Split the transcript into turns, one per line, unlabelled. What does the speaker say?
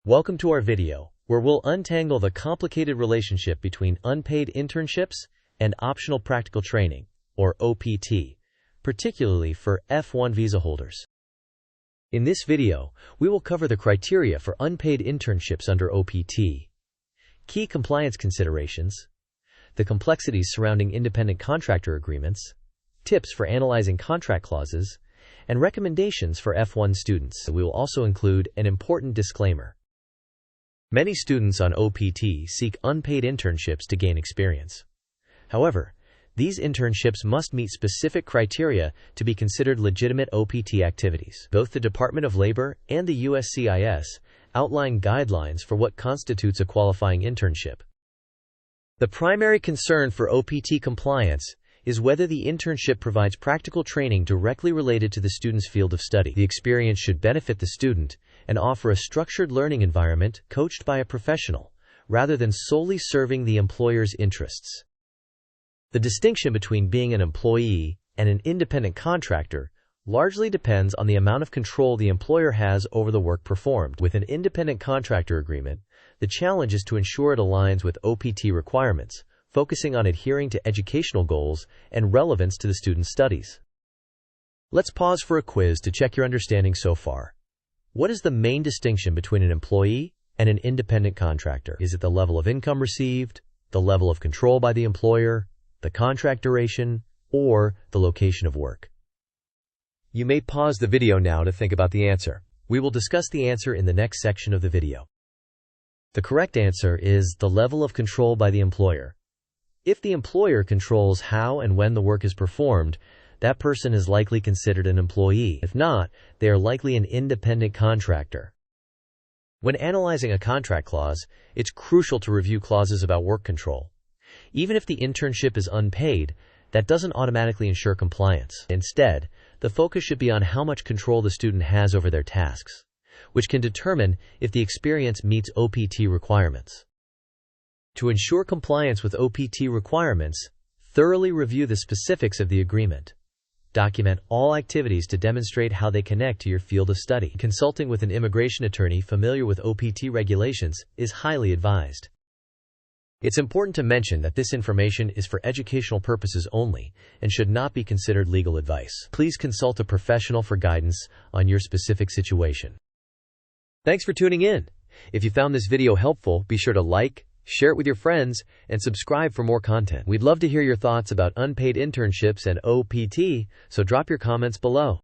Welcome to our video, where we'll untangle the complicated relationship between unpaid internships and optional practical training, or OPT, particularly for F1 visa holders. In this video, we will cover the criteria for unpaid internships under OPT, key compliance considerations, the complexities surrounding independent contractor agreements, tips for analyzing contract clauses, and recommendations for F1 students. We will also include an important disclaimer. Many students on OPT seek unpaid internships to gain experience. However, these internships must meet specific criteria to be considered legitimate OPT activities. Both the Department of Labor and the USCIS outline guidelines for what constitutes a qualifying internship. The primary concern for OPT compliance is whether the internship provides practical training directly related to the student's field of study. The experience should benefit the student and offer a structured learning environment coached by a professional, rather than solely serving the employer's interests. The distinction between being an employee and an independent contractor largely depends on the amount of control the employer has over the work performed. With an independent contractor agreement, the challenge is to ensure it aligns with OPT requirements, focusing on adhering to educational goals and relevance to the student's studies. Let's pause for a quiz to check your understanding so far. What is the main distinction between an employee and an independent contractor? Is it the level of income received, the level of control by the employer, the contract duration, or the location of work? You may pause the video now to think about the answer. We will discuss the answer in the next section of the video. The correct answer is the level of control by the employer. If the employer controls how and when the work is performed, that person is likely considered an employee. If not, they are likely an independent contractor. When analyzing a contract clause, it's crucial to review clauses about work control. Even if the internship is unpaid, that doesn't automatically ensure compliance. Instead, the focus should be on how much control the student has over their tasks, which can determine if the experience meets OPT requirements. To ensure compliance with OPT requirements, thoroughly review the specifics of the agreement. Document all activities to demonstrate how they connect to your field of study. Consulting with an immigration attorney familiar with OPT regulations is highly advised. It's important to mention that this information is for educational purposes only and should not be considered legal advice. Please consult a professional for guidance on your specific situation. Thanks for tuning in. If you found this video helpful, be sure to like, share it with your friends, and subscribe for more content. We'd love to hear your thoughts about unpaid internships and OPT, so drop your comments below.